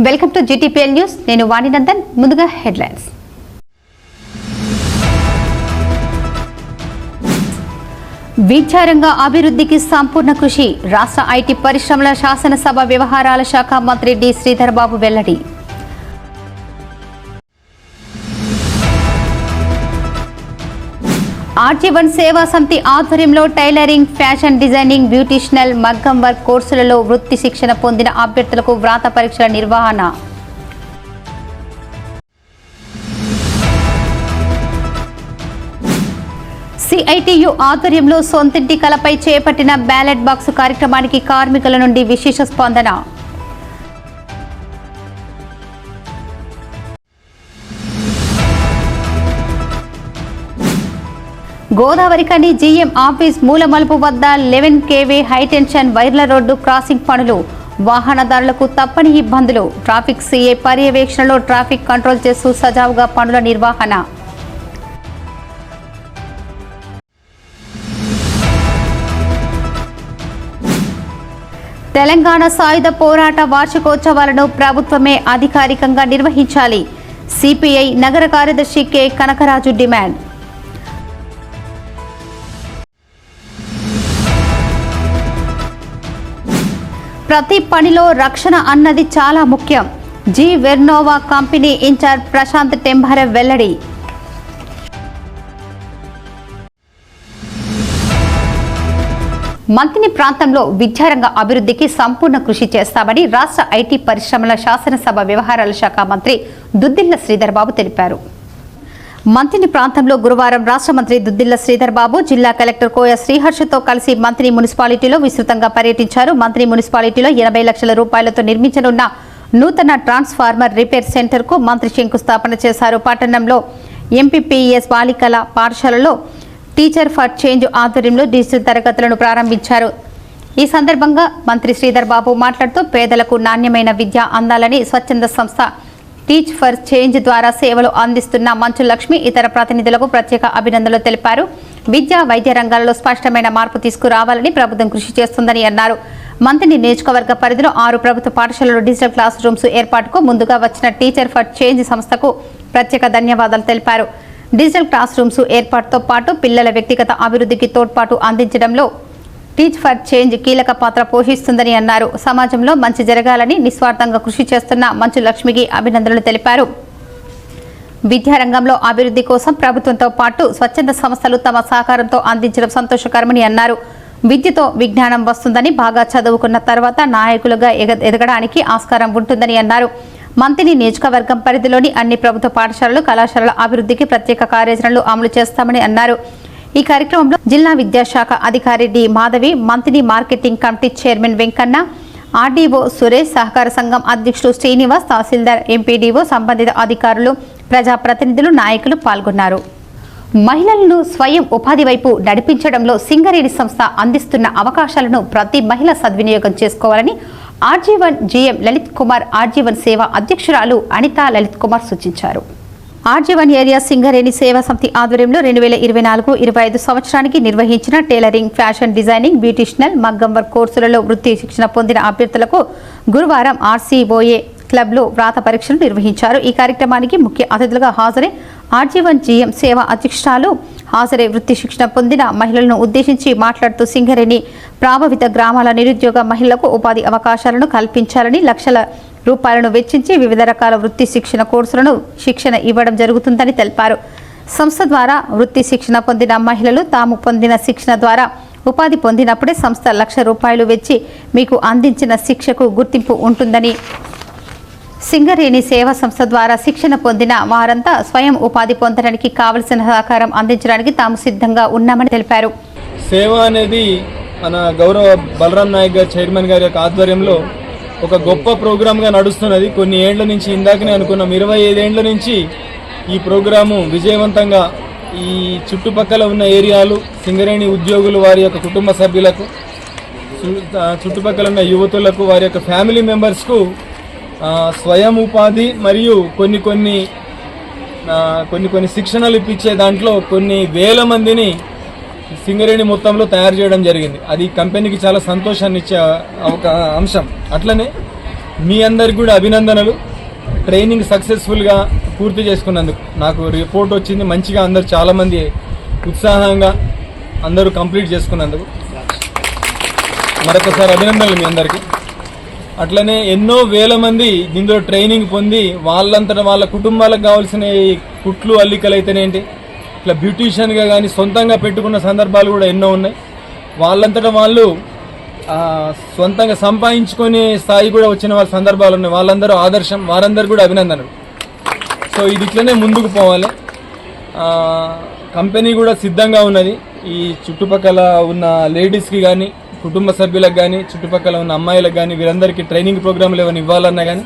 Welcome to GTPL news. నేను వాణినందన్. ముందుగా headlines. విద్యారంగ అభివృద్ధికి సంపూర్ణ కృషి. రాష్ట్ర ఐటీ పరిశ్రమల శాసనసభ వ్యవహారాల శాఖ మంత్రి డి. శ్రీధర్ బాబు వెల్లడి. RG1 సేవా సమితి ఆధ్వర్యంలో టైలరింగ్, ఫ్యాషన్ డిజైనింగ్, బ్యూటిషనల్, మగ్గం వర్క్ కోర్సులలో వృత్తి శిక్షణ పొందిన అభ్యర్థులకు వ్రాత పరీక్షల నిర్వహణ. CITU ఆధ్వర్యంలో సొంతింటి కలపై చేపట్టిన బ్యాలెట్ బాక్స్ కార్యక్రమానికి కార్మికుల నుండి విశేష స్పందన. గోదావరికని GM ఆఫీస్ మూల మలుపు వద్ద 11 kV హైటెన్షన్ వైర్ల రోడ్డు క్రాసింగ్ పనులు. వాహనదారులకు తప్పని ఇబ్బందులు. ట్రాఫిక్ CA పర్యవేక్షణలో ట్రాఫిక్ కంట్రోల్ చేస్తూ సజావుగా పనుల నిర్వహణ. తెలంగాణ సాయుధ పోరాట వార్షికోత్సవాలను ప్రభుత్వమే అధికారికంగా నిర్వహించాలి. CPI నగర కార్యదర్శి K. కనకరాజు డిమాండ్. ప్రతి పనిలో రక్షణ అన్నది చాలా ముఖ్యం. G Vernova company in-charge Prashanth Tembhare వెల్లడి. మంతిని ప్రాంతంలో విద్యారంగ అభివృద్ధికి సంపూర్ణ కృషి చేస్తామని రాష్ట్ర ఐటీ పరిశ్రమల శాసనసభ వ్యవహారాల శాఖ మంత్రి దుద్దిళ్ల శ్రీధర్ బాబు తెలిపారు. మంతిని ప్రాంతంలో గురువారం రాష్ట్ర మంత్రి దుద్దిళ్ల శ్రీధర్ బాబు జిల్లా కలెక్టర్ కోయ శ్రీహర్షతో కలిసి మంత్రి మున్సిపాలిటీలో విస్తృతంగా పర్యటించారు. మంత్రి మున్సిపాలిటీలో 80 లక్షల రూపాయలతో నిర్మించనున్న నూతన ట్రాన్స్ఫార్మర్ రిపేర్ సెంటర్ కు మంత్రి శంకుస్థాపన చేశారు. పట్టణంలో MPPS బాలికల పాఠశాలలో టీచర్ ఫర్ చేంజ్ ఆధ్వర్యంలో డిజిటల్ తరగతులను ప్రారంభించారు. ఈ సందర్భంగా మంత్రి శ్రీధర్ బాబు మాట్లాడుతూ పేదలకు నాణ్యమైన విద్య అందాలని స్వచ్ఛంద సంస్థ టీచ్ ఫర్ చేంజ్ ద్వారా సేవలు అందిస్తున్న మంచు లక్ష్మి ఇతర ప్రతినిధులకు ప్రత్యేక అభినందనలు తెలిపారు. విద్య, వైద్య రంగాలలో స్పష్టమైన మార్పు తీసుకురావాలని ప్రభుత్వం కృషి చేస్తుందని అన్నారు. మంత్రి నియోజకవర్గ పరిధిలో 6 ప్రభుత్వ పాఠశాలలో డిజిటల్ క్లాస్ రూమ్స్ ఏర్పాటుకు ముందుగా వచ్చిన టీచర్ ఫర్ చేంజ్ సంస్థకు ప్రత్యేక ధన్యవాదాలు తెలిపారు. డిజిటల్ క్లాస్ రూమ్స్ ఏర్పాటుతో పాటు పిల్లల వ్యక్తిగత అభివృద్ధికి తోడ్పాటు అందించడంలో టీచ్ ఫర్ చేంజ్ కీలక పాత్ర పోషిస్తుందని అన్నారు. సమాజంలో మంచి జరగాలని నిస్వార్థంగా కృషి చేస్తున్న మంచు లక్ష్మికి అభినందనలు తెలిపారు. విద్యారంగంలో అభివృద్ధి కోసం ప్రభుత్వంతో పాటు స్వచ్ఛంద సంస్థలు తమ సహకారంతో అందించడం సంతోషకరమని అన్నారు. విద్యతో విజ్ఞానం వస్తుందని, బాగా చదువుకున్న తర్వాత నాయకులుగా ఎదగడానికి ఆస్కారం ఉంటుందని అన్నారు. మంతిని నియోజకవర్గం పరిధిలోని అన్ని ప్రభుత్వ పాఠశాలలు, కళాశాలల అభివృద్ధికి ప్రత్యేక కార్యాచరణలు అమలు చేస్తామని అన్నారు. ఈ కార్యక్రమంలో జిల్లా విద్యాశాఖ అధికారి D. Madhavi, Manthani marketing committee chairman Venkanna, RDO Suresh, సహకార సంఘం అధ్యక్షుడు శ్రీనివాస్, తహసీల్దార్, MPDO, సంబంధిత అధికారులు, ప్రజాప్రతినిధులు, నాయకులు పాల్గొన్నారు. మహిళలను స్వయం ఉపాధి వైపు నడిపించడంలో సింగరేణి సంస్థ అందిస్తున్న అవకాశాలను ప్రతి మహిళ సద్వినియోగం చేసుకోవాలని RG1 GM Lalit Kumar, RG1 సేవా అధ్యక్షురాలు అనితా లలిత్ కుమార్ సూచించారు. RG1 ఏరియా సింగరేణి సేవా సమితి ఆధ్వర్యంలో 2024-25 సంవత్సరానికి నిర్వహించిన టైలరింగ్, ఫ్యాషన్ డిజైనింగ్, బ్యూటిషనల్, మగ్గం వర్క్ కోర్సులలో వృత్తి శిక్షణ పొందిన అభ్యర్థులకు గురువారం RCOA క్లబ్లో వ్రాత పరీక్షలు నిర్వహించారు. ఈ కార్యక్రమానికి ముఖ్య అతిథులుగా హాజరై RG1 GM సేవా అధ్యక్షురాలు హాజరై వృత్తి శిక్షణ పొందిన మహిళలను ఉద్దేశించి మాట్లాడుతూ సింగరేణి ప్రభావిత గ్రామాల నిరుద్యోగ మహిళలకు ఉపాధి అవకాశాలను కల్పించాలని లక్షల రూపాయలను వెచ్చించి వివిధ రకాల వృత్తి శిక్షణ కోర్సులను శిక్షణ ఇవ్వడం జరుగుతుందని తెలిపారు. సంస్థ ద్వారా వృత్తి శిక్షణ పొందిన మహిళలు తాము పొందిన శిక్షణ ద్వారా ఉపాధి పొందినప్పుడే సంస్థ ₹1,00,000 వెచ్చి మీకు అందించిన శిక్షకు గుర్తింపు ఉంటుందని, సింగరేణి సేవా సంస్థ ద్వారా శిక్షణ పొందిన వారంతా స్వయం ఉపాధి పొందడానికి కావలసిన సహకారం అందించడానికి తాము సిద్ధంగా ఉన్నామని తెలిపారు. సేవ అనేది మన గౌరవ బలరాం నాయక్ గారు చైర్మన్ గారి యొక్క ఆధ్వర్యంలో ఒక గొప్ప ప్రోగ్రామ్గా నడుస్తున్నది. కొన్ని ఏళ్ల నుంచి, ఇందాకనే అనుకున్నాం, 25 ఏళ్ల నుంచి ఈ ప్రోగ్రాము విజయవంతంగా ఈ చుట్టుపక్కల ఉన్న ఏరియాలు, సింగరేణి ఉద్యోగులు, వారి యొక్క కుటుంబ సభ్యులకు, చుట్టుపక్కల ఉన్న యువతులకు, వారి యొక్క ఫ్యామిలీ మెంబర్స్కు స్వయం ఉపాధి మరియు కొన్ని శిక్షణలు ఇప్పించే దాంట్లో కొన్ని వేల మందిని సింగరేణి మొత్తంలో తయారు చేయడం జరిగింది. అది కంపెనీకి చాలా సంతోషాన్ని ఇచ్చే ఒక అంశం. అట్లనే మీ అందరికి కూడా అభినందనలు. ట్రైనింగ్ సక్సెస్ఫుల్గా పూర్తి చేసుకున్నందుకు నాకు రిపోర్ట్ వచ్చింది మంచిగా, అందరు చాలామంది ఉత్సాహంగా అందరూ కంప్లీట్ చేసుకున్నందుకు మరొకసారి అభినందనలు మీ అందరికీ. అట్లనే ఎన్నో వేల మంది దీనిలో ట్రైనింగ్ పొంది వాళ్ళంతటా వాళ్ళ కుటుంబాలకు కావాల్సిన కుట్లు అల్లికలు అయితేనేంటి, ఇట్లా బ్యూటీషియన్గా కానీ సొంతంగా పెట్టుకున్న సందర్భాలు కూడా ఎన్నో ఉన్నాయి. వాళ్ళంతటా వాళ్ళు సొంతంగా సంపాదించుకునే స్థాయి కూడా వచ్చిన వాళ్ళ సందర్భాలు ఉన్నాయి. వాళ్ళందరూ ఆదర్శం, వారందరూ కూడా అభినందనలు. సో ఇది ఇట్లనే ముందుకు పోవాలి. కంపెనీ కూడా సిద్ధంగా ఉన్నది. ఈ చుట్టుపక్కల ఉన్న లేడీస్కి కానీ, కుటుంబ సభ్యులకు కానీ, చుట్టుపక్కల ఉన్న అమ్మాయిలకు కానీ, వీరందరికీ ట్రైనింగ్ ప్రోగ్రాంలు ఏమైనా ఇవ్వాలన్నా కానీ,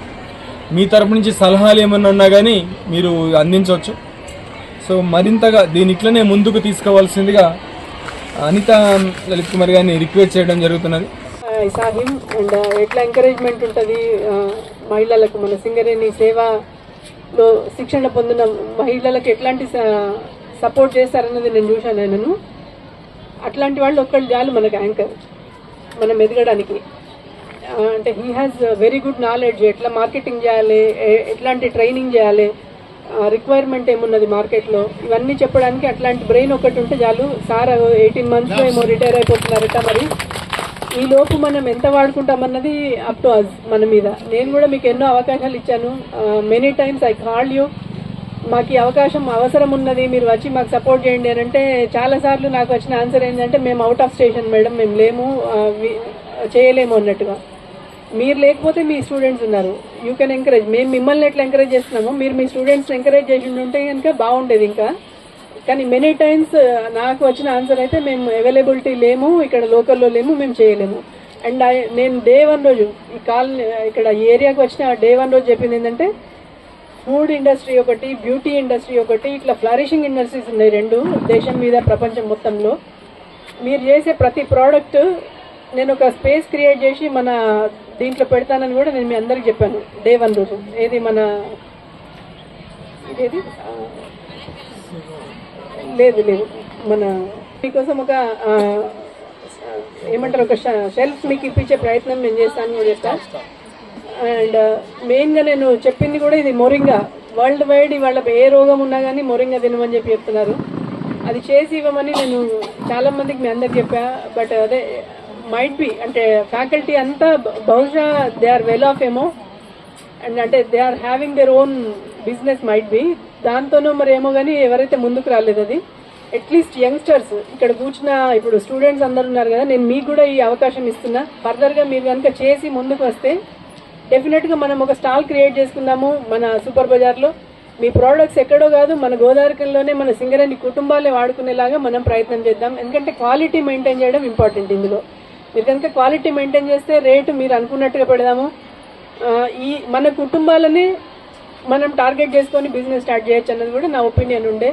మీ తరపు నుంచి సలహాలు ఏమన్నా ఉన్నా కానీ మీరు అందించవచ్చు. సో మరింతగా దీని ఇట్లనే ముందుకు తీసుకోవాల్సిందిగా అనిత లలిత్ కుమార్ గారిని రిక్వెస్ట్ చేయడం జరుగుతున్నది. సాహిం అండ్ ఎట్లా ఎంకరేజ్మెంట్ ఉంటుంది మహిళలకు, మన సింగరేణి సేవలో శిక్షణ పొందిన మహిళలకు ఎట్లాంటి సపోర్ట్ చేస్తారన్నది నేను చూశాను. నేను అట్లాంటి వాళ్ళు ఒక్కళ్ళు చాలు మనకు యాంకర్, మనం ఎదగడానికి. అంటే he has very good knowledge, ఎట్లా మార్కెటింగ్ చేయాలి, ఎట్లాంటి ట్రైనింగ్ చేయాలి, రిక్వైర్మెంట్ ఏమున్నది మార్కెట్లో, ఇవన్నీ చెప్పడానికి అట్లాంటి బ్రెయిన్ ఒకటి ఉంటే చాలు. సార్ 18 monthsలో ఏమో రిటైర్ అయిపోతున్నారట. మరి ఈ లోపు మనం ఎంత వాడుకుంటామన్నది అప్ టు అస్, మన మీద. నేను కూడా మీకు ఎన్నో అవకాశాలు ఇచ్చాను. Many times I call you, మాకు ఈ అవకాశం అవసరం ఉన్నది, మీరు వచ్చి మాకు సపోర్ట్ చేయండి అని అంటే చాలాసార్లు నాకు వచ్చిన ఆన్సర్ ఏంటంటే మేము అవుట్ ఆఫ్ స్టేషన్ మేడం, మేము లేము, చేయలేము అన్నట్టుగా. మీరు లేకపోతే మీ స్టూడెంట్స్ ఉన్నారు, యూ కెన్ ఎంకరేజ్. మేము మిమ్మల్ని ఎట్లా ఎంకరేజ్ చేస్తున్నామో మీరు మీ స్టూడెంట్స్ని ఎంకరేజ్ చేసి ఉంటే కనుక బాగుండేది ఇంకా. కానీ మెనీ టైమ్స్ నాకు వచ్చిన ఆన్సర్ అయితే మేము అవైలబిలిటీ లేము, ఇక్కడ లోకల్లో లేము, మేము చేయలేము. అండ్ నేను డే 1 రోజు ఈ ఇక్కడ ఈ ఏరియాకి వచ్చిన డే 1 రోజు చెప్పింది ఏంటంటే ఫుడ్ ఇండస్ట్రీ ఒకటి, బ్యూటీ ఇండస్ట్రీ ఒకటి, ఇట్లా ఫ్లరిషింగ్ ఇండస్ట్రీస్ ఉన్నాయి 2 దేశం మీద, ప్రపంచం మొత్తంలో. మీరు చేసే ప్రతి ప్రోడక్ట్ నేను ఒక స్పేస్ క్రియేట్ చేసి మన దీంట్లో పెడతానని కూడా నేను మీ అందరికి చెప్పాను డే 1 రోజు. ఏది మన ఇదేది లేదు మన మీకోసం ఒక ఏమంటారు ఒక షెల్ఫ్ మీకు ఇప్పించే ప్రయత్నం నేను చేస్తాను చేస్తాను. అండ్ మెయిన్గా నేను చెప్పింది కూడా ఇది మొరింగా. వరల్డ్ వైడ్ వాళ్ళ ఏ రోగం ఉన్నా కానీ మొరింగా తినమని చెప్తున్నారు. అది చేసి ఇవ్వమని నేను చాలా మందికి మీ అందరికి చెప్పా. బట్ అదే మైట్ బి అంటే ఫ్యాకల్టీ అంతా బహుశా దే ఆర్ వెల్ ఆఫ్ ఏమో, అండ్ అంటే they are having their own business might be, దాంతోనూ మరి ఏమో కానీ ఎవరైతే ముందుకు రాలేదు. అది అట్లీస్ట్ యంగ్స్టర్స్ ఇక్కడ కూర్చున్న ఇప్పుడు స్టూడెంట్స్ అందరు ఉన్నారు కదా, నేను మీకు కూడా ఈ అవకాశం ఇస్తున్నా. ఫర్దర్గా మీరు కనుక చేసి ముందుకు వస్తే డెఫినెట్గా మనం ఒక స్టాల్ క్రియేట్ చేసుకుందాము మన సూపర్ బజార్లో. మీ ప్రోడక్ట్స్ ఎక్కడో కాదు, మన గోదావరిలోనే మన సింగరేణి కుటుంబాలే వాడుకునేలాగా మనం ప్రయత్నం చేద్దాం. ఎందుకంటే క్వాలిటీ మెయింటైన్ చేయడం ఇంపార్టెంట్ ఇందులో. మీరు కనుక క్వాలిటీ మెయింటైన్ చేస్తే రేటు మీరు అనుకున్నట్టుగా పెడదాము. ఈ మన కుటుంబాలని మనం టార్గెట్ చేసుకొని బిజినెస్ స్టార్ట్ చేయొచ్చు అన్నది కూడా నా ఒపీనియన్ ఉండే.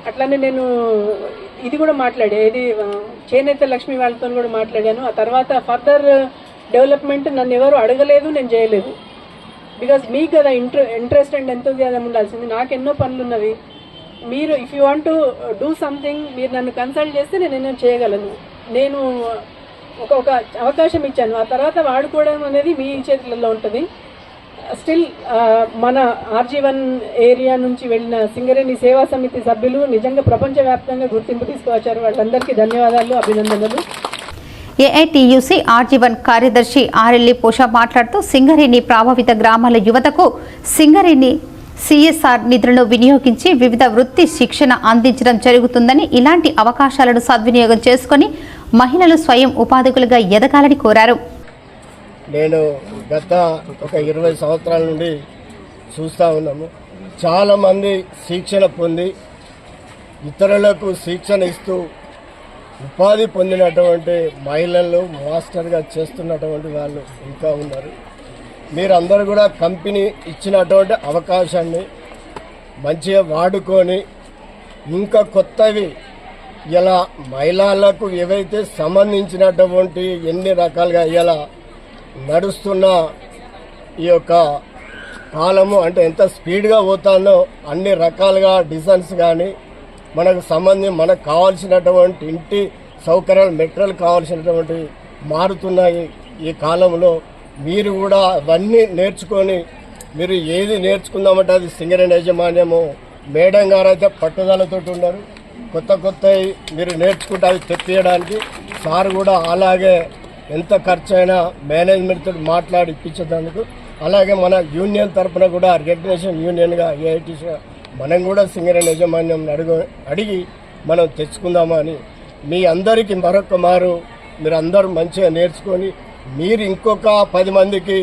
అట్లానే నేను ఇది కూడా మాట్లాడే, ఇది చేనేత లక్ష్మి వాళ్ళతో కూడా మాట్లాడాను. ఆ తర్వాత ఫర్దర్ డెవలప్మెంట్ నన్ను ఎవరు అడగలేదు, నేను చేయలేదు. బికాజ్ మీకు కదా ఇంట్రెస్ట్ అండ్ ఎంతోజియాజం ఉండాల్సింది. నాకు ఎన్నో పనులు ఉన్నవి. మీరు if you want to do something మీరు నన్ను కన్సల్ట్ చేస్తే నేను ఏమైనా చేయగలను. నేను ఒక అవకాశం ఇచ్చాను, ఆ తర్వాత వాడుకోవడం అనేది మీ చేతులలో ఉంటుంది. స్టిల్ మన RG1 ఏరియా నుంచి వెళ్ళిన సింగరేణి సేవా సమితి సభ్యులు నిజంగా ప్రపంచవ్యాప్తంగా గుర్తింపు తీసుకువచ్చారు. వాళ్ళందరికీ ధన్యవాదాలు, అభినందనలు. AITUC RG1 కార్యదర్శి ఆర్ఎల్లి పోషా మాట్లాడుతూ సింగరేణి ప్రభావిత గ్రామాల యువతకు సింగరేణి CSR నిధులను వినియోగించి వివిధ వృత్తి శిక్షణ అందించడం జరుగుతుందని, ఇలాంటి అవకాశాలను సద్వినియోగం చేసుకుని మహిళలు స్వయం ఉపాధికులుగా ఎదగాలని కోరారు. నేను గత ఒక 20 సంవత్సరాల నుండి చూస్తూ ఉన్నాము. చాలామంది శిక్షణ పొంది ఇతరులకు శిక్షణ ఇస్తూ ఉపాధి పొందినటువంటి మహిళలు మాస్టర్గా చేస్తున్నటువంటి వాళ్ళు ఇంకా ఉన్నారు. మీరందరూ కూడా కంపెనీ ఇచ్చినటువంటి అవకాశాన్ని మంచిగా వాడుకొని ఇంకా కొత్తవి ఇలా మహిళలకు ఏవైతే సంబంధించినటువంటి ఎన్ని రకాలుగా ఇలా నడుస్తున్న ఈ యొక్క కాలము అంటే ఎంత స్పీడ్గా పోతానో అన్ని రకాలుగా డిజైన్స్ కానీ మనకు కావాల్సినటువంటి ఇంటి సౌకర్యాలు మెటీరియల్ కావాల్సినటువంటి మారుతున్నాయి. ఈ కాలంలో మీరు కూడా అవన్నీ నేర్చుకొని మీరు ఏది నేర్చుకుందామంటే అది సింగరేణి యాజమాన్యము మేడం గారు అయితే పట్టుదలతో ఉన్నారు. కొత్త మీరు నేర్చుకుంటే అవి తెప్పియడానికి సార్ కూడా అలాగే ఎంత ఖర్చు అయినా మేనేజ్మెంట్తో మాట్లాడి ఇప్పించేందుకు, అలాగే మన యూనియన్ తరఫున కూడా రికగ్నేషన్ యూనియన్గా ఏఐటీసీ మనం కూడా సింగరేణి యాజమాన్యం అడిగి మనం తెచ్చుకుందామని మీ అందరికీ మరొక మారు మీరు అందరూ మంచిగా నేర్చుకొని మీరు ఇంకొక 10 మందికి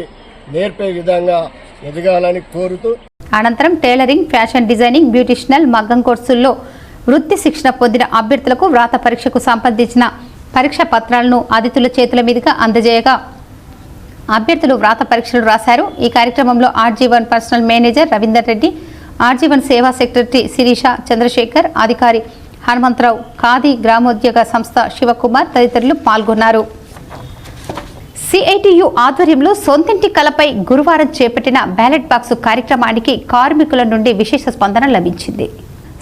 నేర్పే విధంగా ఎదగాలని కోరుతూ అనంతరం టైలరింగ్, ఫ్యాషన్ డిజైనింగ్, బ్యూటిషనల్, మగ్గం కోర్సుల్లో వృత్తి శిక్షణ పొందిన అభ్యర్థులకు వ్రాత పరీక్షకు సంబంధించిన పరీక్ష పత్రాలను అతిథుల చేతుల మీదుగా అందజేయగా అభ్యర్థులు వ్రాత పరీక్షలు రాశారు. ఈ కార్యక్రమంలో RG1 personal manager Ravinder Reddy, RG1 సేవా సెక్రటరీ శిరీష చంద్రశేఖర్, అధికారి హనుమంతరావు, ఖాదీ గ్రామోద్యోగ సంస్థ శివకుమార్ తదితరులు పాల్గొన్నారు. CITU ఆధ్వర్యంలో సొంతింటి కలపై గురువారం చేపట్టిన బ్యాలెట్ బాక్సు కార్యక్రమానికి కార్మికుల నుండి విశేష స్పందన లభించింది.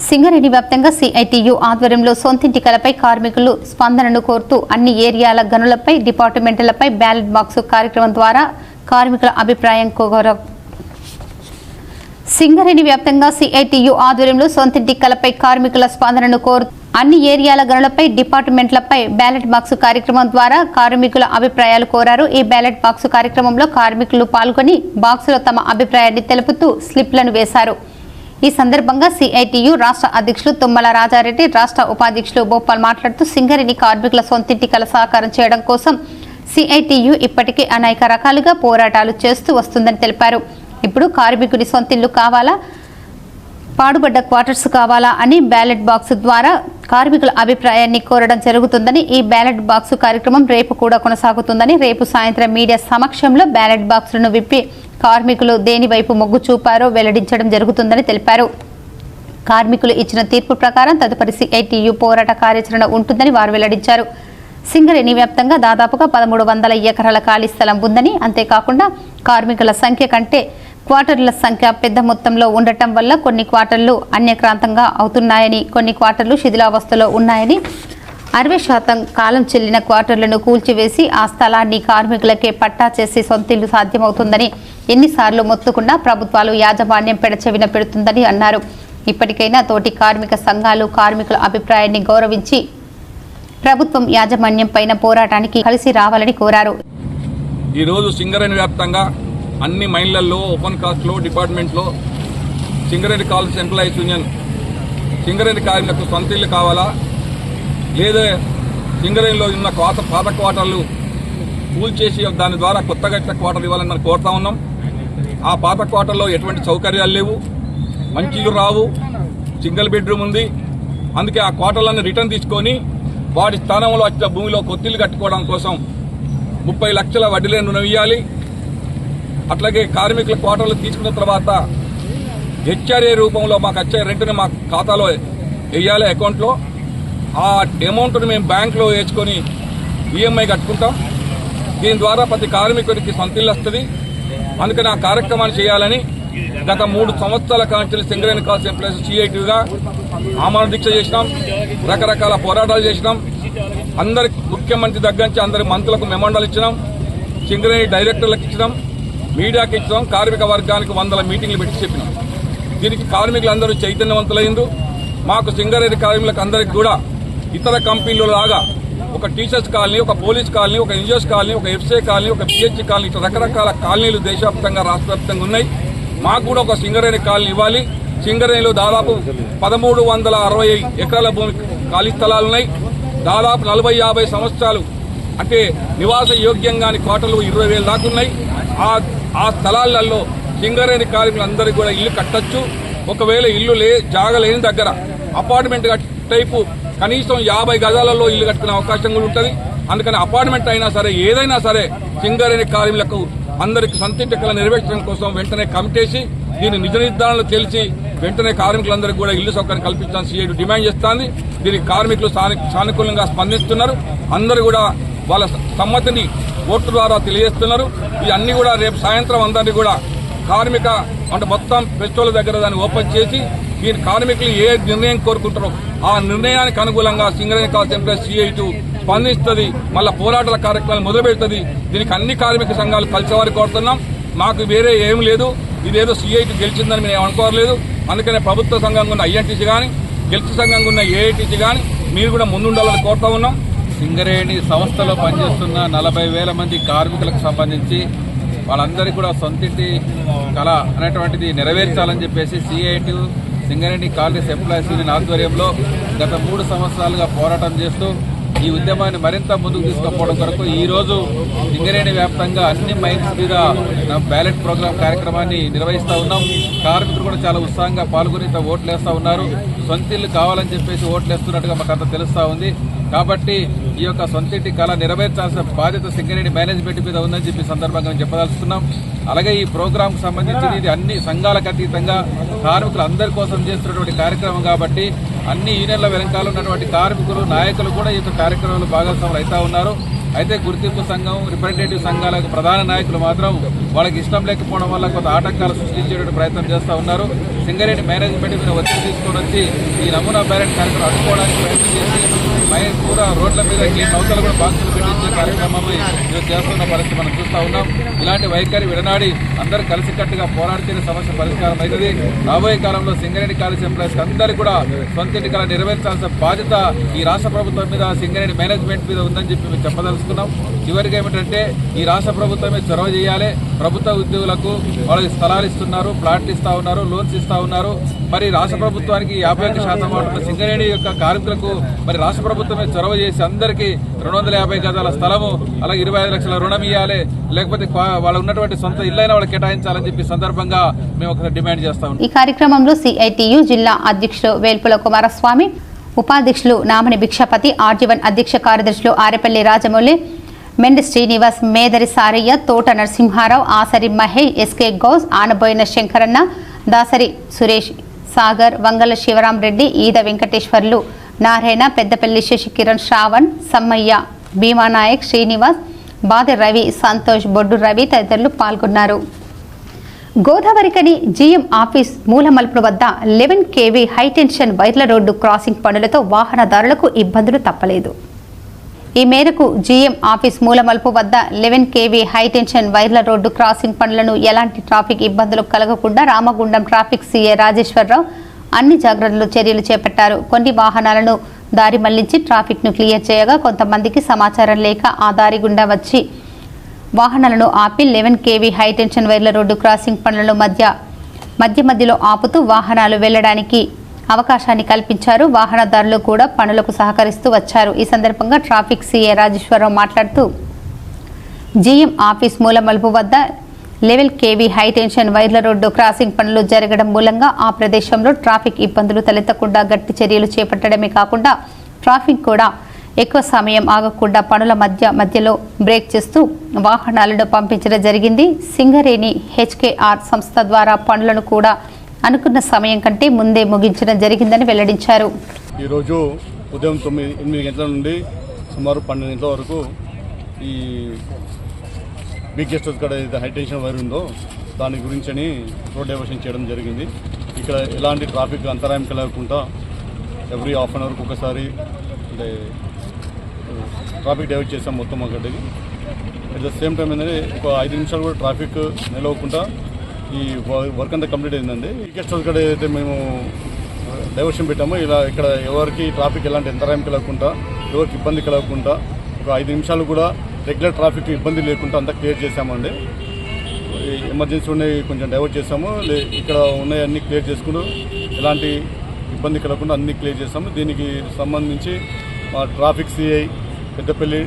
సింగరేణి వ్యాప్తంగా CITU ఆధ్వర్యంలో సొంతింటి కలపై కార్మికులు స్పందనను కోరుతూ అన్ని ఏరియాల గనులపై, డిపార్ట్మెంట్లపై బ్యాలెట్ బాక్సు కార్యక్రమం ద్వారా కార్మికుల అభిప్రాయం కోరారు. సింగరేణి వ్యాప్తంగా CITU ఆధ్వర్యంలో సొంతింటి కలపై కార్మికుల స్పందనను కోరుతూ అన్ని ఏరియాల గనులపై, డిపార్ట్మెంట్లపై బ్యాలెట్ బాక్సు కార్యక్రమం ద్వారా కార్మికుల అభిప్రాయాలు కోరారు. ఈ బ్యాలెట్ బాక్సు కార్యక్రమంలో కార్మికులు పాల్గొని బాక్సులో తమ అభిప్రాయాన్ని తెలుపుతూ స్లిప్లను వేశారు. ఈ సందర్భంగా CITU రాష్ట్ర అధ్యక్షులు తుమ్మల రాజారెడ్డి, రాష్ట్ర ఉపాధ్యక్షులు భోపాల్ మాట్లాడుతూ సింగరేణి కార్మికుల సొంతింటి కల సాకారం చేయడం కోసం CITU ఇప్పటికే అనేక రకాలుగా పోరాటాలు చేస్తూ వస్తుందని తెలిపారు. ఇప్పుడు కార్మికుని సొంతిల్లు కావాలా, పాడుబడ్డ క్వార్టర్స్ కావాలా అని బ్యాలెట్ బాక్స్ ద్వారా కార్మికుల అభిప్రాయాన్ని కోరడం జరుగుతుందని, ఈ బ్యాలెట్ బాక్సు కార్యక్రమం రేపు కూడా కొనసాగుతుందని, రేపు సాయంత్రం మీడియా సమక్షంలో బ్యాలెట్ బాక్సులను విప్పి కార్మికులు దేని వైపు మొగ్గు చూపారో వెల్లడించడం జరుగుతుందని తెలిపారు. కార్మికులు ఇచ్చిన తీర్పు ప్రకారం తదుపరి CITU పోరాట కార్యాచరణ ఉంటుందని వారు వెల్లడించారు. సింగరేణి వ్యాప్తంగా దాదాపుగా 1300 ఎకరాల ఖాళీ స్థలం ఉందని, అంతేకాకుండా కార్మికుల సంఖ్య కంటే క్వార్టర్ల సంఖ్య పెద్ద మొత్తంలో ఉండటం వల్ల కొన్ని క్వార్టర్లు అన్యక్రాంతంగా అవుతున్నాయని, కొన్ని క్వార్టర్లు శిథిలావస్థలో ఉన్నాయని, 60% కాలం చెల్లిన క్వార్టర్లను కూల్చివేసి ఆ స్థలాన్ని కార్మికులకే పట్టా చేసి సొంతిల్లు సాధ్యమవుతుందని, ఎన్నిసార్లు మొత్తుకున్నా ప్రభుత్వాలు యాజమాన్యం పెడచెవిన పెడుతుందని అన్నారు. ఇప్పటికైనా తోటి కార్మిక సంఘాలు కార్మికుల అభిప్రాయాన్ని గౌరవించి ప్రభుత్వం యాజమాన్యం పైన పోరాటానికి కలిసి రావాలని కోరారు. ఈరోజు సింగరేణి వ్యాప్తంగా అన్ని మైన్లలో, ఓపెన్ కాస్ట్లో, డిపార్ట్మెంట్లో Singareni calls employees union Singareni కార్మికులకు సొంత ఇల్లు కావాలా, లేదా సింగరేణిలో ఉన్న పాత క్వార్టర్లు కూల్చేసి దాని ద్వారా కొత్తగా క్వార్టర్ ఇవ్వాలని మనం కోరుతా ఉన్నాం. ఆ పాత క్వార్టర్లో ఎటువంటి సౌకర్యాలు లేవు, మంచి ఇల్లు రావు, సింగిల్ బెడ్రూమ్ ఉంది. అందుకే ఆ క్వార్టర్లను రిటర్న్ తీసుకొని వాటి స్థానంలో వచ్చిన భూమిలో కొత్తిల్లు కట్టుకోవడం కోసం 30 లక్షల వడ్డీలను రుణం ఇవ్వాలి. అట్లాగే కార్మికుల క్వార్టర్లు తీసుకున్న తర్వాత HRA రూపంలో మాకు వచ్చే రెంట్ని మా ఖాతాలో వేయాలి, అకౌంట్లో. ఆ అమౌంట్ని మేము బ్యాంకులో వేసుకొని EMI కట్టుకుంటాం. దీని ద్వారా ప్రతి కార్మికుడికి సొంతిల్లు వస్తుంది. అందుకని ఆ కార్యక్రమాన్ని చేయాలని గత 3 సంవత్సరాల కాంచెలు సింగరేణి కాల్స్ ఎంప్లాయీస్ CITUగా ఆమరణ దీక్ష చేసినాం, రకరకాల పోరాటాలు చేసినాం. అందరికి ముఖ్యమంత్రి దగ్గర నుంచి అందరి మంత్రులకు మెమోండాలు ఇచ్చినాం, సింగరేణి డైరెక్టర్లకు ఇచ్చినాం, మీడియాకి ఇచ్చినాం, కార్మిక వర్గానికి 100 మీటింగ్లు పెట్టి చెప్పినాం. దీనికి కార్మికులందరూ చైతన్యవంతులైంది. మాకు సింగరేణి కార్మికులకు అందరికి కూడా ఇతర కంపెనీల లాగా ఒక టీచర్స్ కాలనీ, ఒక పోలీస్ కాలనీ, ఒక NGOs కాలనీ, ఒక FCA కాలనీ, ఒక PHC కాలనీ, ఇట్లా రకరకాల కాలనీలు దేశవ్యాప్తంగా రాష్ట్ర వ్యాప్తంగా ఉన్నాయి. మాకు కూడా ఒక సింగరేణి కాలనీ ఇవ్వాలి. సింగరేణిలో దాదాపు 1360 ఎకరాల భూమి ఖాళీ స్థలాలున్నాయి. దాదాపు 40-50 సంవత్సరాలు అంటే నివాస యోగ్యంగాని క్వార్టర్లు 20,000 దాకా ఉన్నాయి. ఆ స్థలాలలో సింగరేణి కార్మికులందరికీ కూడా ఇల్లు కట్టచ్చు. ఒకవేళ ఇల్లు జాగా లేని దగ్గర అపార్ట్మెంట్ టైపు కనీసం 50 గజాలలో ఇల్లు కట్టుకునే అవకాశం కూడా ఉంటుంది. అందుకని అపార్ట్మెంట్ అయినా సరే, ఏదైనా సరే సింగరేణి కార్మికులకు అందరికి సొంతింటి కల నెరవేర్చడం కోసం వెంటనే కమిటేసి దీని నిజ నిర్ధారణలు తెలిసి వెంటనే కార్మికులందరికీ కూడా ఇల్లు సౌకర్యం కల్పించాలని CITU డిమాండ్ చేస్తోంది. దీనికి కార్మికులు సానుకూలంగా స్పందిస్తున్నారు. అందరూ కూడా వాళ్ళ సమ్మతిని ఓట్ల ద్వారా తెలియజేస్తున్నారు. ఇవన్నీ కూడా రేపు సాయంత్రం అందరినీ కూడా కార్మిక అంటే మొత్తం పెట్రోల్ దగ్గర దాన్ని ఓపెన్ చేసి దీని కార్మికులు ఏ నిర్ణయం కోరుకుంటారో ఆ నిర్ణయానికి అనుకూలంగా సింగరేణి కాల్స్ ఎంప్లాయీస్ CITU స్పందిస్తుంది, మళ్ళా పోరాటాల కార్యక్రమాలు మొదలు పెడుతుంది. దీనికి అన్ని కార్మిక సంఘాలు కలిసేవారికి కోరుతున్నాం. మాకు వేరే ఏం లేదు, ఇదేదో సిఐటి గెలిచిందని మేము అనుకోవట్లేదు. అందుకనే ప్రభుత్వ సంఘంగా ఉన్న ఐఎన్టీసీ కానీ, గెలిచి సంఘంగా ఉన్న ఏఐటీసీ కానీ మీరు కూడా ముందుండాలని కోరుతా ఉన్నాం. సింగరేణి సంస్థలో పనిచేస్తున్న 40,000 మంది కార్మికులకు సంబంధించి వాళ్ళందరికీ కూడా సొంతింటి కళ అనేటువంటిది నెరవేర్చాలని చెప్పేసి CIT Singareni colonies employees union ఆధ్వర్యంలో గత 3 సంవత్సరాలుగా పోరాటం చేస్తూ ఈ ఉద్యమాన్ని మరింత ముందుకు తీసుకుపోవడం కొరకు ఈ రోజు సింగరేణి వ్యాప్తంగా అన్ని మైన్స్ మీద బ్యాలెట్ ప్రోగ్రామ్ కార్యక్రమాన్ని నిర్వహిస్తూ ఉన్నాం. కార్మికులు కూడా చాలా ఉత్సాహంగా పాల్గొని ఓట్లు వేస్తూ ఉన్నారు. సొంతిల్లు కావాలని చెప్పేసి ఓట్లు వేస్తున్నట్టుగా మాకు అంతా తెలుస్తూ ఉంది. కాబట్టి ఈ యొక్క సొంతింటి కళ నెరవేర్చాల్సిన బాధ్యత సింగరేణి మేనేజ్మెంట్ మీద ఉందని చెప్పి సందర్భంగా మేము చెప్పదలుచుకున్నాం. అలాగే ఈ ప్రోగ్రాంకు సంబంధించి ఇది అన్ని సంఘాలకు అతీతంగా కార్మికులు అందరి కోసం చేస్తున్నటువంటి కార్యక్రమం కాబట్టి అన్ని యూనియన్ల వెనకాల ఉన్నటువంటి కార్మికులు నాయకులు కూడా ఈ కార్యక్రమంలో భాగస్వాములు అవుతా ఉన్నారు. అయితే గుర్తింపు సంఘం, రిప్రజెంటేటివ్ సంఘాలకు ప్రధాన నాయకులు మాత్రం వాళ్ళకి ఇష్టం లేకపోవడం వల్ల కొంత ఆటంకాలు సృష్టించేటువంటి ప్రయత్నం చేస్తూ ఉన్నారు. సింగరేణి మేనేజ్మెంట్ మీద ఒత్తిడి తీసుకొని వచ్చి ఈ నమూనా బ్యాలెట్ కార్యక్రమం అడ్డుకోవడానికి ప్రయత్నం చేసి కూడా రోడ్ల మీద నౌకలు కూడా బాక్సులు పెట్టించే కార్యక్రమాన్ని చేస్తున్న పరిస్థితి మనం చూస్తూ ఉన్నాం. ఇలాంటి వైఖరి విడనాడి అందరూ కలిసికట్టుగా పోరాడితేనే సమస్య పరిష్కారం అవుతుంది. రాబోయే కాలంలో సింగరేణి కాలేజ్ ఎంప్లాయీస్ అందరూ కూడా సొంతింటి కళ నెరవేర్చాల్సిన బాధ్యత ఈ రాష్ట్ర ప్రభుత్వం మీద, సింగరేణి మేనేజ్మెంట్ మీద ఉందని చెప్పి మేము చెప్పదలుచుకున్నాం. చివరికి ఏమిటంటే ఈ రాష్ట్ర ప్రభుత్వమే చొరవ చేయాలి. ప్రభుత్వ ఉద్యోగులకు వాళ్ళకి స్థలాలు ఇస్తున్నారు, ప్లాట్లు ఇస్తా ఉన్నారు, లోన్స్ ఇస్తా ఉన్నారు. మరి రాష్ట్ర ప్రభుత్వానికి 51% ఉన్న సింగరేణి యొక్క కార్మికులకు మరి రాష్ట్ర ప్రభుత్వమే చొరవ చేసి అందరికీ 250 గజాల స్థలము, అలాగే 25 లక్షల రుణం ఇవ్వాలి, లేకపోతే వాళ్ళు ఉన్నటువంటి సొంత ఇల్లైనా వాళ్ళకి కేటాయించాలని చెప్పి సందర్భంగా మేము ఒకసారి డిమాండ్ చేస్తాం. ఈ కార్యక్రమంలో సిఐటియు జిల్లా అధ్యక్షులు వేల్పుల కుమారస్వామి, ఉపాధ్యక్షులు నామని భిక్షపతి, ఆర్జీవన్ అధ్యక్ష కార్యదర్శులు ఆరెపల్లి రాజమౌళి, మెండి శ్రీనివాస్, మేదరి సారయ్య, తోట నరసింహారావు, ఆసరి మహేష్, ఎస్కే గౌస్, ఆనబోయిన శంకరన్న, దాసరి సురేష్, సాగర్, వంగల శివరాం రెడ్డి, ఈద వెంకటేశ్వర్లు, నారాయణ, పెద్దపల్లి శశికిరణ్, శ్రావణ్, సమ్మయ్య, భీమానాయక్, శ్రీనివాస్, బాది రవి, సంతోష్, బొడ్డు రవి తదితరులు పాల్గొన్నారు. గోదావరికని జీఎం ఆఫీస్ మూలమలుపు వద్ద 11 kV హైటెన్షన్ వైర్ల రోడ్డు క్రాసింగ్ పనులతో వాహనదారులకు ఇబ్బందులు తప్పలేదు. ఈ మేరకు జీఎం ఆఫీస్ మూలమలుపు వద్ద 11 kV హైటెన్షన్ వైర్ల రోడ్డు క్రాసింగ్ పనులను ఎలాంటి ట్రాఫిక్ ఇబ్బందులు కలగకుండా రామగుండం ట్రాఫిక్ సీఏ రాజేశ్వరరావు అన్ని జాగ్రత్తలు చర్యలు చేపట్టారు. కొన్ని వాహనాలను దారి మళ్లించి ట్రాఫిక్ ను క్లియర్ చేయగా కొంతమందికి సమాచారం లేక ఆ దారి గుండా వచ్చి వాహనాలను ఆపి 11 kV హైటెన్షన్ వైర్ల రోడ్డు క్రాసింగ్ పనులను మధ్యలో ఆపుతూ వాహనాలు వెళ్లడానికి అవకాశాన్ని కల్పించారు. వాహనదారులు కూడా పనులకు సహకరిస్తూ వచ్చారు. ఈ సందర్భంగా ట్రాఫిక్ సీఏ రాజేశ్వరరావు మాట్లాడుతూ జీఎం ఆఫీస్ మూలమలుపు వద్ద 11 kV హైటెన్షన్ వైర్ల రోడ్డు క్రాసింగ్ పనులు జరగడం మూలంగా ఆ ప్రదేశంలో ట్రాఫిక్ ఇబ్బందులు తలెత్తకుండా గట్టి చర్యలు చేపట్టడమే కాకుండా ట్రాఫిక్ కూడా ఎక్కువ సమయం ఆగకుండా పనుల మధ్యలో బ్రేక్ చేస్తూ వాహనాలను పంపించడం జరిగింది. సింగరేణి హెచ్కేఆర్ సంస్థ ద్వారా పనులను కూడా అనుకున్న సమయం కంటే ముందే ముగించడం జరిగిందని వెల్లడించారు. ఈరోజు ఉదయం 8 గంటల నుండి సుమారు 12 గంటల వరకు ఈ బిగ్ గెస్ట్ హౌస్ కాడ ఏదైతే హైటెన్షన్ వైర్ ఉందో దాని గురించి రోడ్ డైవర్షన్ చేయడం జరిగింది. ఇక్కడ ఎలాంటి ట్రాఫిక్ అంతరాయం కలగకుండా ఎవ్రీ హాఫ్ అన్ అవర్కి ఒకసారి అంటే ట్రాఫిక్ డైవర్ట్ చేసాం మొత్తం ఒకటికి. అట్ ద సేమ్ టైం ఏంటంటే ఒక 5 నిమిషాలు కూడా ట్రాఫిక్ నిలవకుండా ఈ వర్క్ అంతా కంప్లీట్ అయిందండి. ఈ గెస్ట్ హౌస్ కాడ ఏదైతే మేము డైవర్షన్ పెట్టామో ఇలా ఇక్కడ ఎవరికి ట్రాఫిక్ ఎలాంటి అంతరాయం కలగకుండా, ఎవరికి ఇబ్బంది కలగకుండా ఒక 5 నిమిషాలు కూడా రెగ్యులర్ ట్రాఫిక్ ఇబ్బంది లేకుండా అంతా క్లియర్ చేసామండి. ఎమర్జెన్సీ ఉన్నాయి కొంచెం డైవర్ట్ చేసాము, ఇక్కడ ఉన్నాయి అన్నీ క్లియర్ చేసుకుంటూ ఎలాంటి ఇబ్బంది కలగకుండా అన్నీ క్లియర్ చేసాము. దీనికి సంబంధించి మా traffic CI Peddapalli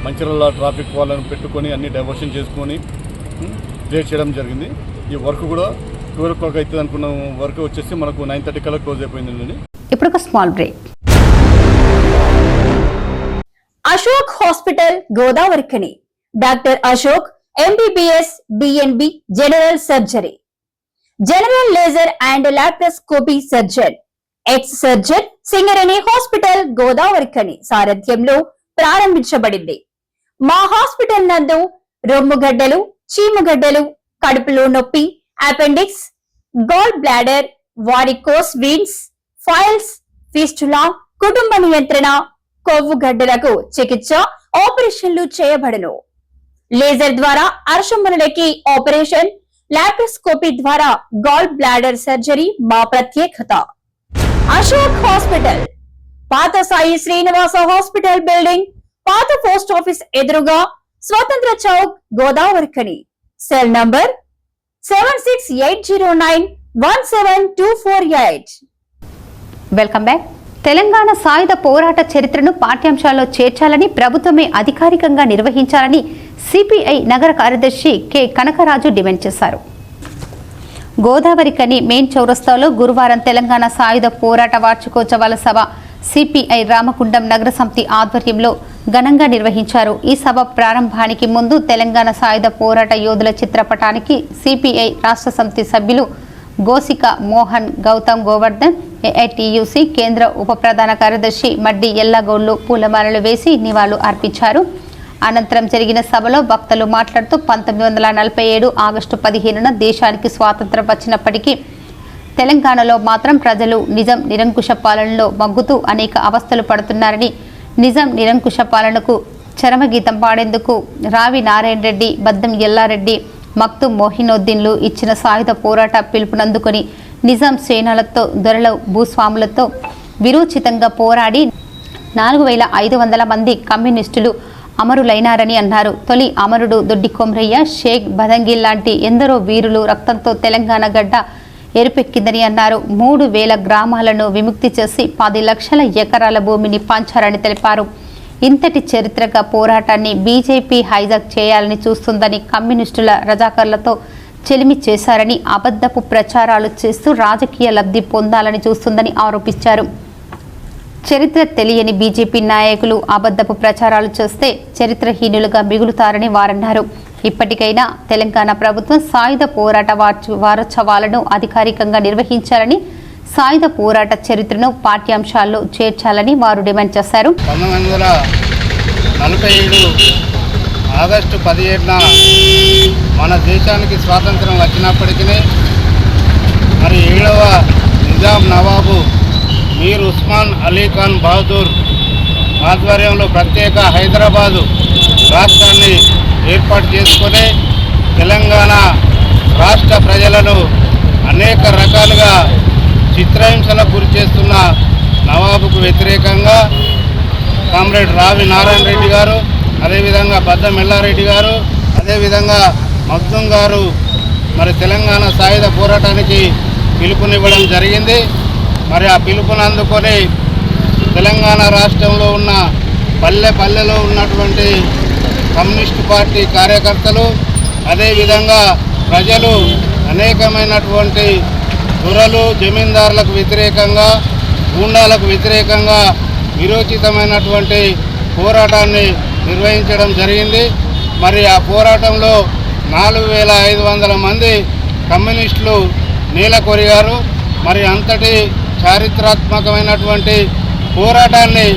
Mancherial traffic వాళ్ళని పెట్టుకొని అన్ని డైవర్షన్ చేసుకొని క్లియర్ చేయడం జరిగింది. ఈ వర్క్ కూడా 12 o'clock అవుతుంది అనుకున్న వర్క్ వచ్చేసి మనకు 9:30 కల్లా క్లోజ్ అయిపోయిందండి. ఇప్పుడు ఒక small break. Ashok hospital Godavarikhani, doctor Ashok MBBS DNB general surgery, general laser and laparoscopy surgeon, ex surgeon Singareni hospital Godavarikhani సారథ్యంలో ప్రారంభించబడింది. మా హాస్పిటల్ నందు రొమ్ముగడ్డలు, చీముగడ్డలు, కడుపులో నొప్పి, appendix, gall bladder, varicose veins, piles, fistula, కుటుంబ నియంత్రణ, కొవ్వు గడ్డలకు చికిత్స ఆపరేషన్లు చేయబడును. లేజర్ ద్వారా అర్షములకి ఆపరేషన్, లాప్రోస్కోపీ ద్వారా గాల్ బ్లాడర్ సర్జరీ మా ప్రత్యేకత. అశోక్ హాస్పిటల్, పాత సాయి శ్రీనివాస హాస్పిటల్ బిల్డింగ్, పాత పోస్ట్ ఆఫీస్ ఎదురుగా, స్వతంత్ర Chowk, Godavarikhani. Cell number 7680917248. Welcome back. Telangana సాయుధ పోరాట చరిత్రను పాఠ్యాంశాల్లో చేర్చాలని, ప్రభుత్వమే అధికారికంగా నిర్వహించాలని సిపిఐ నగర కార్యదర్శి కె కనకరాజు డిమాండ్ చేశారు. గోదావరికని మెయిన్ చౌరస్తాలో గురువారం తెలంగాణ సాయుధ పోరాట వార్షికోత్సవాల సభ సిపిఐ రామకుండం నగర సమితి ఆధ్వర్యంలో ఘనంగా నిర్వహించారు. ఈ సభ ప్రారంభానికి ముందు తెలంగాణ సాయుధ పోరాట యోధుల చిత్రపటానికి సిపిఐ రాష్ట్ర సమితి సభ్యులు గోసిక మోహన్, గౌతమ్ గోవర్ధన్, ఏఐటియుసి కేంద్ర ఉప ప్రధాన కార్యదర్శి మడ్డి ఎల్లగౌడ్లు పూలమాలలు వేసి నివాళులు అర్పించారు. అనంతరం జరిగిన సభలో వక్తలు మాట్లాడుతూ 1947 ఆగస్టు 15న దేశానికి స్వాతంత్రం వచ్చినప్పటికీ తెలంగాణలో మాత్రం ప్రజలు నిజం నిరంకుశ పాలనలో మగ్గుతూ అనేక అవస్థలు పడుతున్నారని, నిజం నిరంకుశ పాలనకు చరమగీతం పాడేందుకు రావి నారాయణ రెడ్డి, బద్దం ఎల్లారెడ్డి, మక్తుం మోహినోద్దీన్లు ఇచ్చిన సాయుధ పోరాట పిలుపునందుకొని నిజాం సేనలతో, దొరల భూస్వాములతో విరోచితంగా పోరాడి 4500 మంది కమ్యూనిస్టులు అమరులైనారని అన్నారు. తొలి అమరుడు దొడ్డి కొమరయ్య, షేక్ బదంగి లాంటి ఎందరో వీరులు రక్తంతో తెలంగాణ గడ్డ ఎరుపెక్కిందని అన్నారు. 3000 గ్రామాలను విముక్తి చేసి 10 లక్షల ఎకరాల భూమిని పంచారని తెలిపారు. ఇంతటి చరిత్రక పోరాటాన్ని బీజేపీ హైజాక్ చేయాలని చూస్తుందని, కమ్యూనిస్టుల రజాకర్లతో చెలిమి చేశారని, అబద్ధపు ప్రచారాలు చేస్తూ రాజకీయ లబ్ధి పొందాలని చూస్తుందని ఆరోపించారు. చరిత్ర తెలియని బీజేపీ నాయకులు అబద్ధపు ప్రచారాలు చేస్తే చరిత్రహీనులుగా మిగులుతారని వారన్నారు. ఇప్పటికైనా తెలంగాణ ప్రభుత్వం సాయుధ పోరాట వారోత్సవాలను అధికారికంగా నిర్వహించాలని, సాయుధ పోరాట చరిత్రను పాఠ్యాంశాల్లో చేర్చాలని వారు డిమాండ్ చేశారు. 1947 ఆగస్టు 17న మన దేశానికి స్వాతంత్రం వచ్చినప్పటికీ మరి 7వ నిజాం నవాబు మీర్ ఉస్మాన్ అలీ ఖాన్ బహదూర్ ఆధ్వర్యంలో ప్రత్యేక హైదరాబాదు రాష్ట్రాన్ని ఏర్పాటు చేసుకొని తెలంగాణ రాష్ట్ర ప్రజలను అనేక రకాలుగా చిత్రహింసలకు గురి చేస్తున్న నవాబుకు వ్యతిరేకంగా కామ్రేడ్ రావి నారాయణ రెడ్డి గారు, అదేవిధంగా బద్దం ఎల్లారెడ్డి గారు, అదేవిధంగా మగ్దుం గారు మరి తెలంగాణ సాయుధ పోరాటానికి పిలుపునివ్వడం జరిగింది. మరి ఆ పిలుపుని అందుకొని తెలంగాణ రాష్ట్రంలో ఉన్న పల్లెలో ఉన్నటువంటి కమ్యూనిస్టు పార్టీ కార్యకర్తలు, అదేవిధంగా ప్రజలు అనేకమైనటువంటి దొరలు, జమీందారులకు వ్యతిరేకంగా, గూండాలకు వ్యతిరేకంగా విరోచితమైనటువంటి పోరాటాన్ని నిర్వహించడం జరిగింది. మరి ఆ పోరాటంలో 4500 మంది కమ్యూనిస్టులు నేలకొరిగారు. మరి అంతటి చారిత్రాత్మకమైనటువంటి పోరాటాన్ని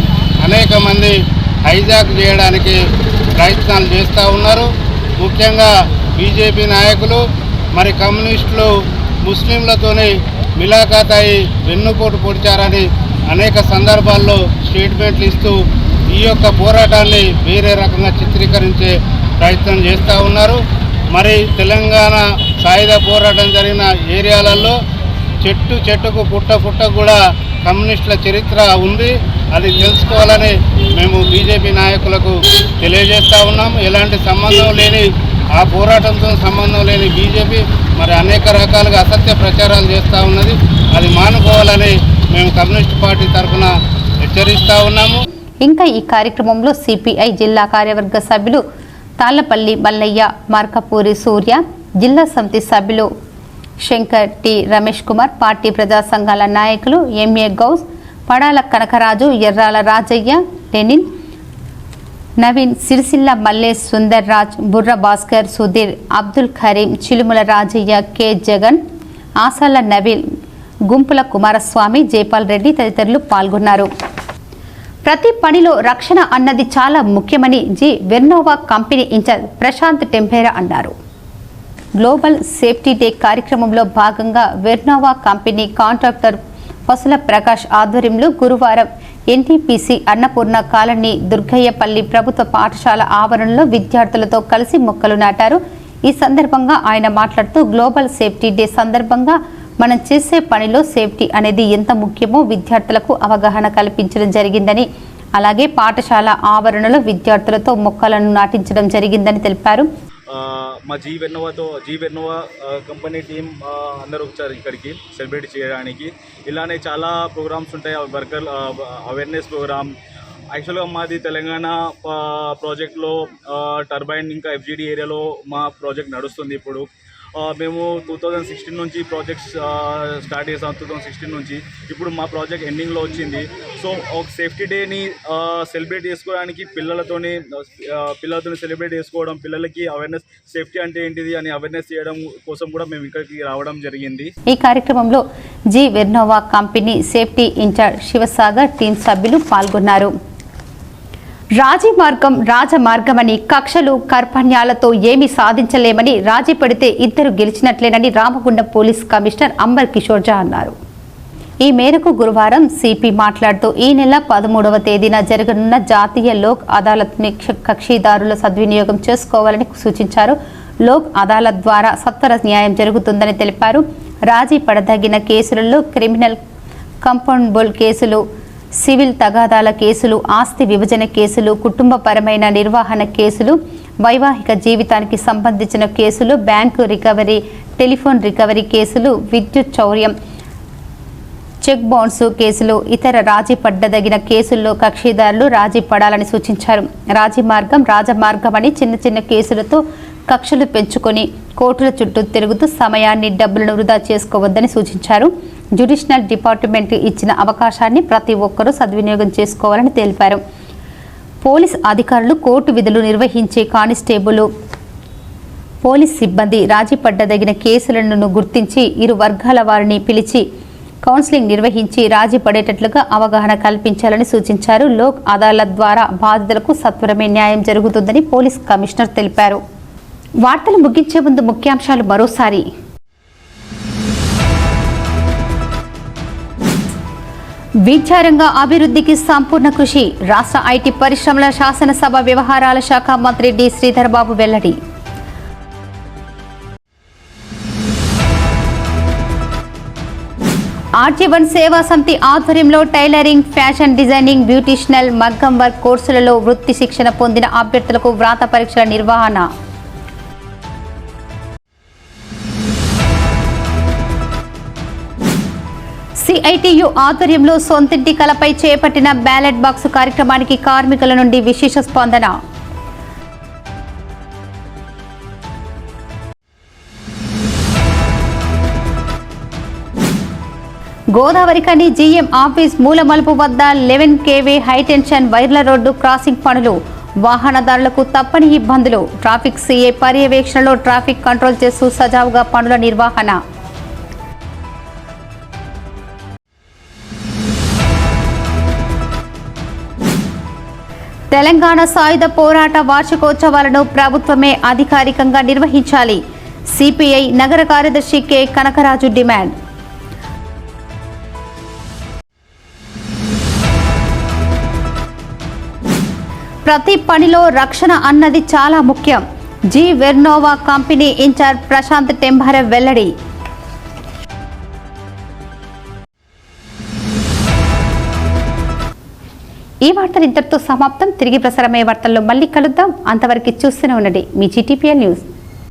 అనేక మంది హైజాక్ చేయడానికి ప్రయత్నాలు చేస్తూ ఉన్నారు. ముఖ్యంగా బీజేపీ నాయకులు మరి కమ్యూనిస్టులు ముస్లింలతోని మిలాఖాతాయి వెన్నుపోటు పొడిచారని అనేక సందర్భాల్లో స్టేట్మెంట్లు ఇస్తూ ఈ యొక్క పోరాటాన్ని వేరే రకంగా చిత్రీకరించే ప్రయత్నం చేస్తూ ఉన్నారు. మరి తెలంగాణ సాయుధ పోరాటం జరిగిన ఏరియాలలో చెట్టుకు పుట్ట కూడా కమ్యూనిస్టుల చరిత్ర ఉంది. అది తెలుసుకోవాలని మేము బీజేపీ నాయకులకు తెలియజేస్తూ ఉన్నాము. ఎలాంటి సంబంధం లేని ఆ పోరాటంతో సంబంధం లేని బీజేపీ మరి అనేక రకాలుగా అసత్య ప్రచారాలు చేస్తూ ఉన్నది. అది మానుకోవాలని మేము కమ్యూనిస్ట్ పార్టీ తరఫున హెచ్చరిస్తూ ఉన్నాము. ఇంకా ఈ కార్యక్రమంలో సిపిఐ జిల్లా కార్యవర్గ సభ్యులు తాళ్లపల్లి మల్లయ్య, మార్కపూరి సూర్య, జిల్లా సమితి సభ్యులు శంకర్ టి రమేష్ కుమార్, పార్టీ ప్రజా సంఘాల నాయకులు ఎంఏ గౌస్, పడాల కనకరాజు, ఎర్రాల రాజయ్య, లెనిన్, నవీన్, సిరిసిల్ల మల్లేష్, సుందర్ రాజ్, బుర్ర భాస్కర్, సుధీర్, అబ్దుల్ ఖరీం, చిలుముల రాజయ్య, కె జగన్, ఆసాల నవీల్, గుంపుల కుమారస్వామి, జైపాల్ రెడ్డి తదితరులు పాల్గొన్నారు. ప్రతి పనిలో రక్షణ అన్నది చాలా ముఖ్యమని G Vernova company in-charge Prashanth Tembhare అన్నారు. గ్లోబల్ సేఫ్టీ డే కార్యక్రమంలో భాగంగా Vernova company contractor Pasula Prakash ఆధ్వర్యంలో గురువారం ఎన్టీపీసీ అన్నపూర్ణ కాలనీ దుర్గయ్యపల్లి ప్రభుత్వ పాఠశాల ఆవరణలో విద్యార్థులతో కలిసి మొక్కలు నాటారు. ఈ సందర్భంగా ఆయన మాట్లాడుతూ గ్లోబల్ సేఫ్టీ డే సందర్భంగా మనం చేసే పనిలో సేఫ్టీ అనేది ఎంత ముఖ్యమో విద్యార్థులకు అవగాహన కల్పించడం జరిగిందని, అలాగే పాఠశాల ఆవరణలో విద్యార్థులతో మొక్కలను నాటించడం జరిగిందని తెలిపారు. మా జీ వెన్నోవా కంపెనీ టీం అందరూ వచ్చారు ఇక్కడికి సెలబ్రేట్ చేయడానికి. ఇలానే చాలా ప్రోగ్రామ్స్ ఉంటాయి, వర్కర్ అవేర్నెస్ ప్రోగ్రామ్. యాక్చువల్గా మాది తెలంగాణ ప్రాజెక్ట్లో టర్బైన్ ఇంకా ఎఫ్జీడీ ఏరియాలో మా ప్రాజెక్ట్ నడుస్తుంది. ఇప్పుడు మేము 2016 నుంచి ప్రాజెక్ట్ స్టార్ట్ చేసాం. 2016 నుంచి ఇప్పుడు మా ప్రాజెక్ట్ ఎండింగ్లో వచ్చింది. సో ఒక సేఫ్టీ డేని సెలబ్రేట్ చేసుకోవడానికి పిల్లలతో సెలబ్రేట్ చేసుకోవడం, పిల్లలకి అవేర్నెస్ సేఫ్టీ అంటే ఏంటిది అని అవేర్నెస్ చేయడం కోసం కూడా మేము ఇక్కడికి రావడం జరిగింది. ఈ కార్యక్రమంలో G Vernova company safety in-charge Shivasagar team సభ్యులు పాల్గొన్నారు. రాజమార్గమని కక్షలు కర్పణ్యాలతో ఏమీ సాధించలేమని, రాజీ పడితే ఇద్దరు గెలిచినట్లేనని రామగుండం పోలీస్ కమిషనర్ అంబర్ కిషోర్ ఝా అన్నారు. ఈ మేరకు గురువారం సిపి మాట్లాడుతూ ఈ నెల 13వ తేదీన జరగనున్న జాతీయ లోక్ అదాలత్ని కక్షిదారుల సద్వినియోగం చేసుకోవాలని సూచించారు. లోక్ అదాలత్ ద్వారా సత్వర న్యాయం జరుగుతుందని తెలిపారు. రాజీ పడదగిన కేసులలో క్రిమినల్ కంపౌండబుల్ కేసులు, సివిల్ తగాదాల కేసులు, ఆస్తి విభజన కేసులు, కుటుంబపరమైన నిర్వహణ కేసులు, వైవాహిక జీవితానికి సంబంధించిన కేసులు, బ్యాంకు రికవరీ, టెలిఫోన్ రికవరీ కేసులు, విద్యుత్ చౌర్యం, చెక్ బౌన్స్ కేసులు, ఇతర రాజీ పడ్డదగిన కేసుల్లో కక్షిదారులు రాజీ పడాలని సూచించారు. రాజమార్గం అని చిన్న కేసులతో కక్షలు పెంచుకొని కోర్టుల చుట్టూ తిరుగుతూ సమయాన్ని, డబ్బులను వృధా చేసుకోవద్దని సూచించారు. జ్యుడిషియల్ డిపార్ట్మెంట్ ఇచ్చిన అవకాశాన్ని ప్రతి ఒక్కరూ సద్వినియోగం చేసుకోవాలని తెలిపారు. పోలీస్ అధికారులు, కోర్టు విధులు నిర్వహించే కానిస్టేబుల్, పోలీస్ సిబ్బంది రాజీ పడ్డదగిన కేసులను గుర్తించి ఇరు వర్గాల వారిని పిలిచి కౌన్సిలింగ్ నిర్వహించి రాజీ పడేటట్లుగా అవగాహన కల్పించాలని సూచించారు. లోక్ అదాలత్ ద్వారా బాధితులకు సత్వరమే న్యాయం జరుగుతుందని పోలీస్ కమిషనర్ తెలిపారు. వార్తలు ముగించే ముందు ముఖ్యాంశాలు మరోసారి. విద్యారంగ అభివృద్ధికి సంపూర్ణ కృషి, రాష్ట్ర ఐటీ పరిశ్రమల శాసనసభ వ్యవహారాల శాఖ మంత్రి డి శ్రీధర్ బాబు వెల్లడి. ఆర్జీవన్ సేవా సమితి ఆధ్వర్యంలో టైలరింగ్, ఫ్యాషన్ డిజైనింగ్, బ్యూటిషనల్, మగ్గం వర్క్ కోర్సులలో వృత్తి శిక్షణ పొందిన అభ్యర్థులకు వ్రాత పరీక్షల నిర్వహణ. సిఐటియు ఆధ్వర్యంలో సొంతింటి కలపై చేపట్టిన బ్యాలెట్ బాక్స్ కార్యక్రమానికి కార్మికుల నుండి విశేష స్పందన. గోదావరి కని జీఎం ఆఫీస్ మూల మలుపు వద్ద 11 kV హైటెన్షన్ వైర్ల రోడ్డు క్రాసింగ్ పనులు, వాహనదారులకు తప్పని ఇబ్బందులు. ట్రాఫిక్ సిఐ పర్యవేక్షణలో ట్రాఫిక్ కంట్రోల్ చేస్తూ సజావుగా పనుల నిర్వహణ. తెలంగాణ సాయుధ పోరాట వార్షికోత్సవాలను ప్రభుత్వమే అధికారికంగా నిర్వహించాలి. సిపిఐ నగర కార్యదర్శి కె కనకరాజు డిమాండ్. ప్రతి పనిలో రక్షణ అన్నది చాలా ముఖ్యం. G Vernova company in-charge Prashanth టెంభారె వెల్లడి. ఈ వార్తలు ఇంతటితో సమాప్తం. తిరిగి ప్రసారమయ్యే వార్తల్లో మళ్ళీ కలుద్దాం. అంతవరకు చూస్తూనే ఉండండి మీ జీటీపీఎల్ న్యూస్.